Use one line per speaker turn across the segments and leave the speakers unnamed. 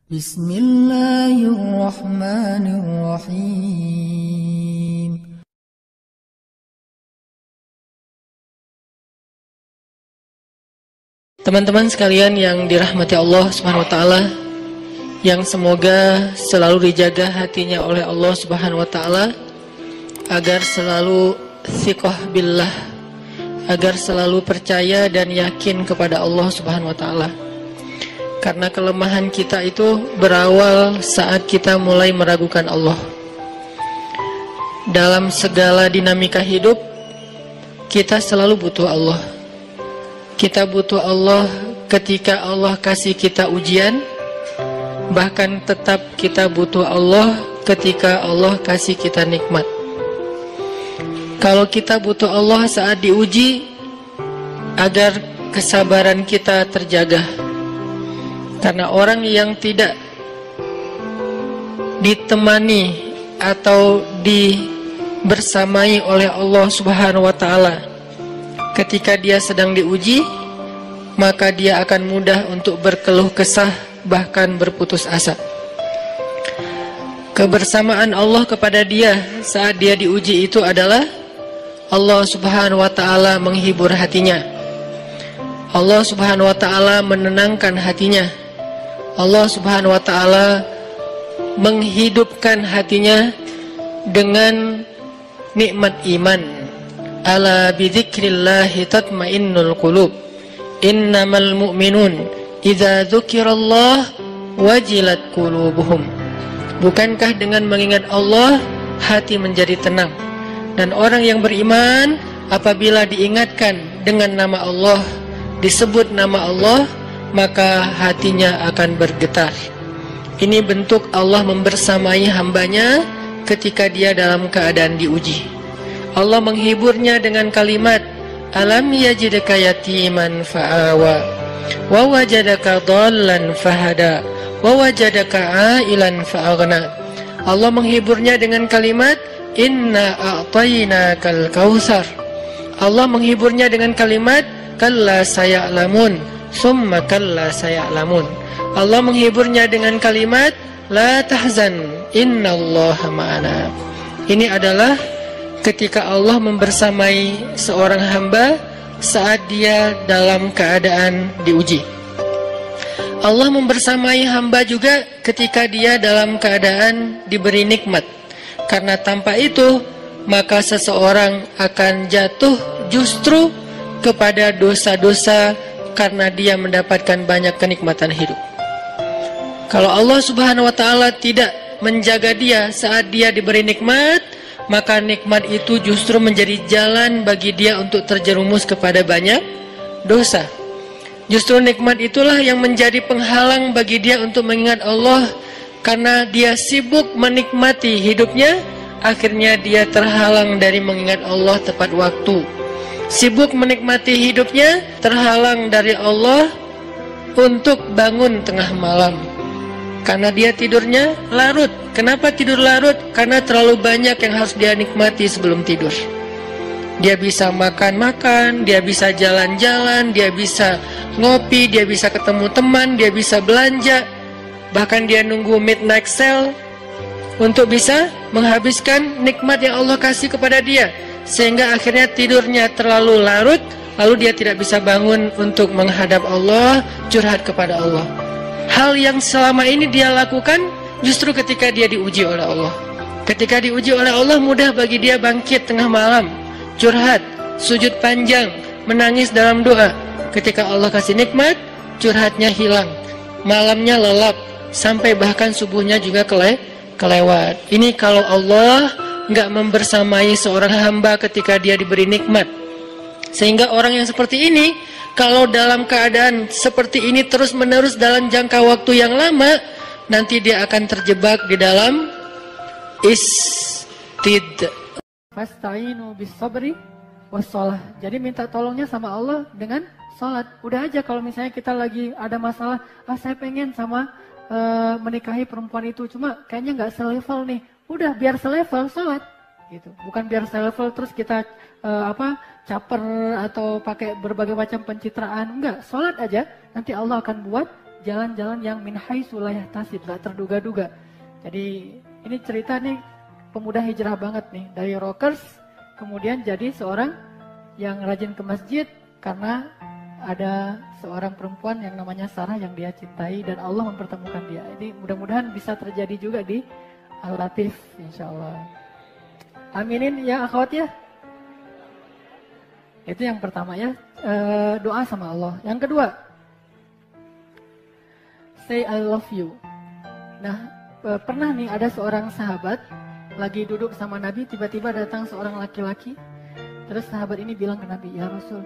Bismillahirrahmanirrahim.
Teman-teman sekalian yang dirahmati Allah Subhanahu wa taala, yang semoga selalu dijaga hatinya oleh Allah Subhanahu wa taala agar selalu thiqah billah, agar selalu percaya dan yakin kepada Allah Subhanahu wa taala. Karena kelemahan kita itu berawal saat kita mulai meragukan Allah. Dalam segala dinamika hidup, kita selalu butuh Allah. Kita butuh Allah ketika Allah kasih kita ujian, bahkan tetap kita butuh Allah ketika Allah kasih kita nikmat. Kalau kita butuh Allah saat diuji, agar kesabaran kita terjaga. Karena orang yang tidak ditemani atau dibersamai oleh Allah Subhanahu wa taala ketika dia sedang diuji, maka dia akan mudah untuk berkeluh kesah, bahkan berputus asa. Kebersamaan Allah kepada dia saat dia diuji itu adalah Allah Subhanahu wa taala menghibur hatinya. Allah Subhanahu wa taala menenangkan hatinya. Allah Subhanahu wa taala menghidupkan hatinya dengan nikmat iman. Ala bidzikrillahi tatmainnul qulub. Innamal mu'minun idza dzukirallah wajilat qulubuhum. Bukankah dengan mengingat Allah hati menjadi tenang? Dan orang yang beriman apabila diingatkan dengan nama Allah, disebut nama Allah, maka hatinya akan bergetar. Ini bentuk Allah membersamai hambanya ketika dia dalam keadaan diuji. Allah menghiburnya dengan kalimat, alam yajidka yatiman fa'awa wa wajadaka dhallan fahada wa wajadaka ailan fa'aghna. Allah menghiburnya dengan kalimat, inna a'tainakal kautsar. Allah menghiburnya dengan kalimat, kalla saya'lamun summa kalla saya'lamun. Allah menghiburnya dengan kalimat, la tahzan innallaha ma'ana. Ini adalah ketika Allah membersamai seorang hamba saat dia dalam keadaan diuji. Allah membersamai hamba juga ketika dia dalam keadaan diberi nikmat. Karena tanpa itu, maka seseorang akan jatuh justru kepada dosa-dosa karena dia mendapatkan banyak kenikmatan hidup. Kalau Allah Subhanahu wa taala tidak menjaga dia saat dia diberi nikmat, maka nikmat itu justru menjadi jalan bagi dia untuk terjerumus kepada banyak dosa. Justru nikmat itulah yang menjadi penghalang bagi dia untuk mengingat Allah. Karena dia sibuk menikmati hidupnya, akhirnya dia terhalang dari mengingat Allah tepat waktu. Sibuk menikmati hidupnya, terhalang dari Allah untuk bangun tengah malam. Karena dia tidurnya larut. Kenapa tidur larut? Karena terlalu banyak yang harus dia nikmati sebelum tidur. Dia bisa makan-makan, dia bisa jalan-jalan, dia bisa ngopi, dia bisa ketemu teman, dia bisa belanja. Bahkan dia nunggu midnight sale untuk bisa menghabiskan nikmat yang Allah kasih kepada dia. Sehingga akhirnya tidurnya terlalu larut, lalu dia tidak bisa bangun untuk menghadap Allah, curhat kepada Allah. Hal yang selama ini dia lakukan justru ketika dia diuji oleh Allah. Ketika diuji oleh Allah, mudah bagi dia bangkit tengah malam, curhat, sujud panjang, menangis dalam doa. Ketika Allah kasih nikmat, curhatnya hilang, malamnya lelap, sampai bahkan subuhnya juga kelewat. Ini kalau Allah nggak membersamai seorang hamba ketika dia diberi nikmat. Sehingga orang yang seperti ini, kalau dalam keadaan seperti ini terus-menerus dalam jangka waktu yang lama, nanti dia akan terjebak di dalam istid.
Fasta'inu bis-sabri was-shalah. Jadi minta tolongnya sama Allah dengan salat. Udah aja kalau misalnya kita lagi ada masalah, saya pengen sama menikahi perempuan itu, cuma kayaknya nggak selevel nih. Udah biar selevel, salat gitu. Bukan biar selevel terus kita caper atau pakai berbagai macam pencitraan. Enggak, salat aja, nanti Allah akan buat jalan-jalan yang min haitsu la yahtasib, gak terduga-duga. Jadi ini cerita nih pemuda hijrah banget nih, dari rockers kemudian jadi seorang yang rajin ke masjid karena ada seorang perempuan yang namanya Sarah yang dia cintai dan Allah mempertemukan dia. Ini mudah-mudahan bisa terjadi juga di Al-Latif insyaallah. Aminin ya akhwat ya. Itu yang pertama ya, doa sama Allah. Yang kedua, say I love you. Nah, pernah nih ada seorang sahabat lagi duduk sama Nabi, tiba-tiba datang seorang laki-laki. Terus sahabat ini bilang ke Nabi, ya Rasul,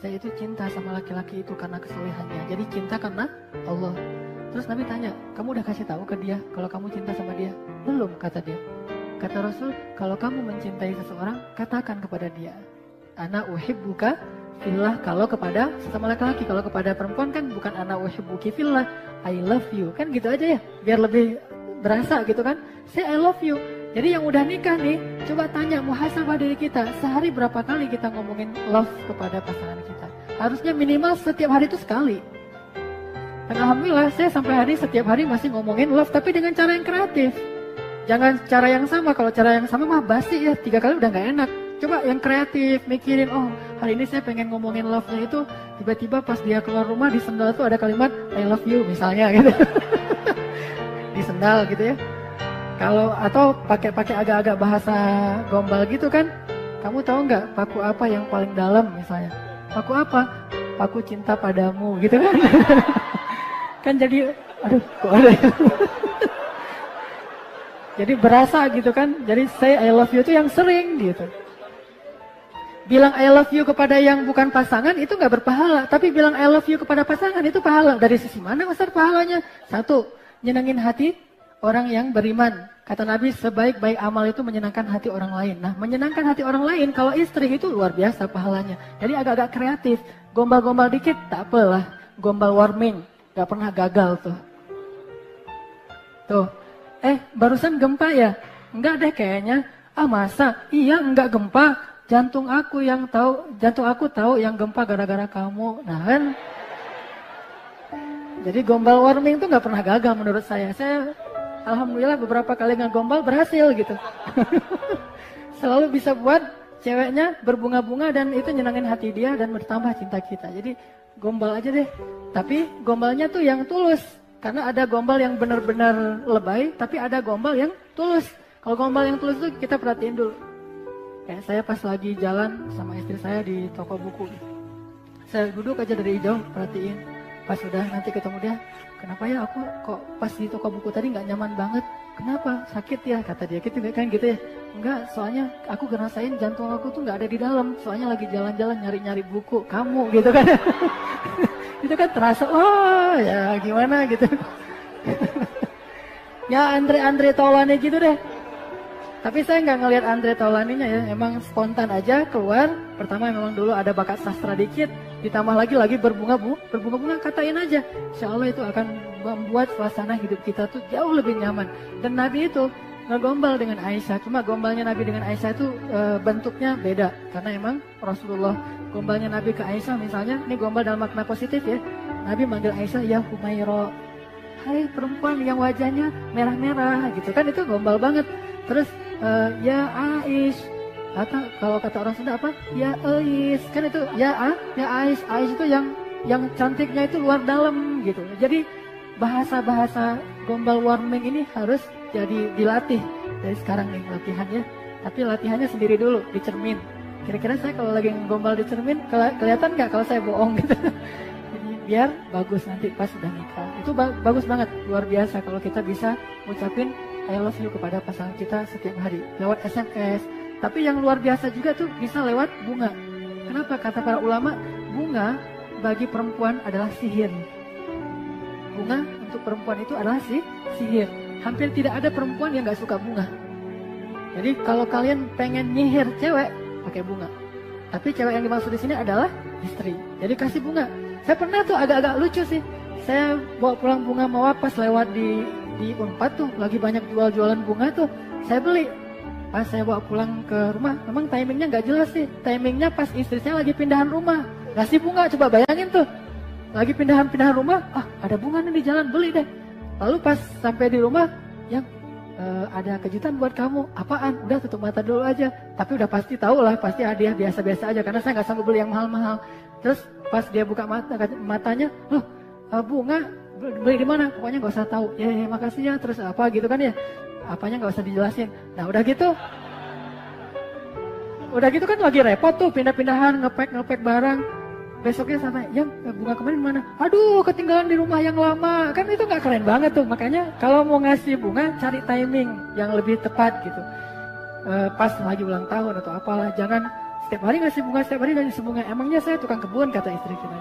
saya itu cinta sama laki-laki itu karena kesolehannya. Jadi cinta karena Allah. Terus Nabi tanya, kamu udah kasih tahu ke dia kalau kamu cinta sama dia? Belum, kata dia. Kata Rasul, kalau kamu mencintai seseorang, katakan kepada dia, ana uhibbuka fillah, kalau kepada sesama laki-laki. Kalau kepada perempuan kan bukan ana uhibbuki fillah, I love you. Kan gitu aja ya, biar lebih berasa gitu kan. Say I love you. Jadi yang udah nikah nih, coba tanya muhasabah diri kita, sehari berapa kali kita ngomongin love kepada pasangan kita? Harusnya minimal setiap hari itu sekali. Dan alhamdulillah saya sampai hari setiap hari masih ngomongin love, tapi dengan cara yang kreatif. Jangan cara yang sama, kalau cara yang sama mah basi ya, 3 kali udah gak enak. Coba yang kreatif, mikirin, oh hari ini saya pengen ngomongin love-nya itu, tiba-tiba pas dia keluar rumah di sendal tuh ada kalimat I love you misalnya gitu. Di sendal gitu ya. Kalau atau pakai agak-agak bahasa gombal gitu kan. Kamu tahu nggak paku apa yang paling dalam misalnya? Paku apa? Paku cinta padamu gitu kan. Kan jadi aduh kok ada. Jadi berasa gitu kan. Jadi say I love you itu yang sering gitu. Bilang I love you kepada yang bukan pasangan itu nggak berpahala. Tapi bilang I love you kepada pasangan itu pahala. Dari sisi mana besar pahalanya? 1, nyenengin hati orang yang beriman. Kata Nabi, sebaik-baik amal itu menyenangkan hati orang lain. Nah, menyenangkan hati orang lain, kalau istri itu luar biasa pahalanya. Jadi agak-agak kreatif. Gombal-gombal dikit, tak apalah. Gombal warming, gak pernah gagal tuh. Tuh, barusan gempa ya? Enggak deh kayaknya. Ah masa? Iya enggak gempa. Jantung aku tahu yang gempa gara-gara kamu. Nah kan. Jadi gombal warming itu nggak pernah gagal menurut saya. Saya alhamdulillah beberapa kali ngegombal berhasil gitu. Selalu bisa buat ceweknya berbunga-bunga dan itu nyenangin hati dia dan bertambah cinta kita. Jadi gombal aja deh. Tapi gombalnya tuh yang tulus. Karena ada gombal yang benar-benar lebay, tapi ada gombal yang tulus. Kalau gombal yang tulus tuh kita perhatiin dulu. Kayak saya pas lagi jalan sama istri saya di toko buku. Saya duduk aja dari jauh perhatiin. Pas udah nanti ketemu dia, kenapa ya aku kok pas di toko buku tadi nggak nyaman banget? Kenapa? Sakit ya? Kata dia gitu kan gitu ya. Enggak, soalnya aku ngerasain jantung aku tuh nggak ada di dalam. Soalnya lagi jalan-jalan nyari-nyari buku kamu gitu kan. Itu kan terasa, wah ya gimana gitu. Ya Andre Taulani gitu deh. Tapi saya nggak ngelihat Andre Taulaninya ya, emang spontan aja keluar. Pertama memang dulu ada bakat sastra dikit, ditambah lagi berbunga-bunga, katain aja. Insya Allah itu akan membuat suasana hidup kita tuh jauh lebih nyaman. Dan Nabi itu ngegombal dengan Aisyah, cuma gombalnya Nabi dengan Aisyah itu bentuknya beda. Karena emang Rasulullah gombalnya Nabi ke Aisyah misalnya, ini gombal dalam makna positif ya. Nabi manggil Aisyah, ya Humaira, hai perempuan yang wajahnya merah-merah gitu kan, itu gombal banget. Terus ya Aish, atau kalau kata orang Sunda apa? Ya Ais, kan itu ya Aish itu yang cantiknya itu luar dalam gitu. Jadi bahasa-bahasa gombal warming ini harus jadi dilatih dari sekarang nih latihannya. Tapi latihannya sendiri dulu di cermin. Kira-kira saya kalau lagi gombal di cermin kelihatan nggak kalau saya bohong gitu? Jadi biar bagus nanti pas sudah nikah. Itu bagus banget, luar biasa kalau kita bisa ngucapin I love you kepada pasangan kita setiap hari lewat SMS. Tapi yang luar biasa juga tuh bisa lewat bunga. Kenapa? Kata para ulama, bunga bagi perempuan adalah sihir. Bunga untuk perempuan itu adalah sihir. Hampir tidak ada perempuan yang gak suka bunga. Jadi kalau kalian pengen nyihir cewek, pakai bunga. Tapi cewek yang dimaksud di sini adalah istri. Jadi kasih bunga. Saya pernah tuh agak-agak lucu sih. Saya bawa pulang bunga mawar pas lewat di Unpad tuh lagi banyak jualan bunga tuh, saya beli. Pas saya bawa pulang ke rumah, memang timingnya nggak jelas sih. Timingnya pas istri saya lagi pindahan rumah, ngasih bunga, coba bayangin tuh. lagi pindahan rumah, ada bunga nih di jalan, beli deh. Lalu pas sampai di rumah, yang ada kejutan buat kamu, apaan? Udah tutup mata dulu aja. Tapi udah pasti tahu lah, pasti hadiah biasa-biasa aja, karena saya nggak sanggup beli yang mahal-mahal. Terus pas dia buka matanya, loh bunga beli di mana? Pokoknya nggak usah tahu. Ya makasih ya. Terus apa gitu kan ya? Apanya nggak usah dijelasin. Nah udah gitu kan lagi repot tuh pindah-pindahan, ngepek barang. Besoknya sampai, yang bunga kemarin mana? Aduh, ketinggalan di rumah yang lama. Kan itu nggak keren banget tuh. Makanya kalau mau ngasih bunga, cari timing yang lebih tepat gitu. Pas lagi ulang tahun atau apalah. Jangan setiap hari ngasih bunga. Emangnya saya tukang kebun, kata istri kita.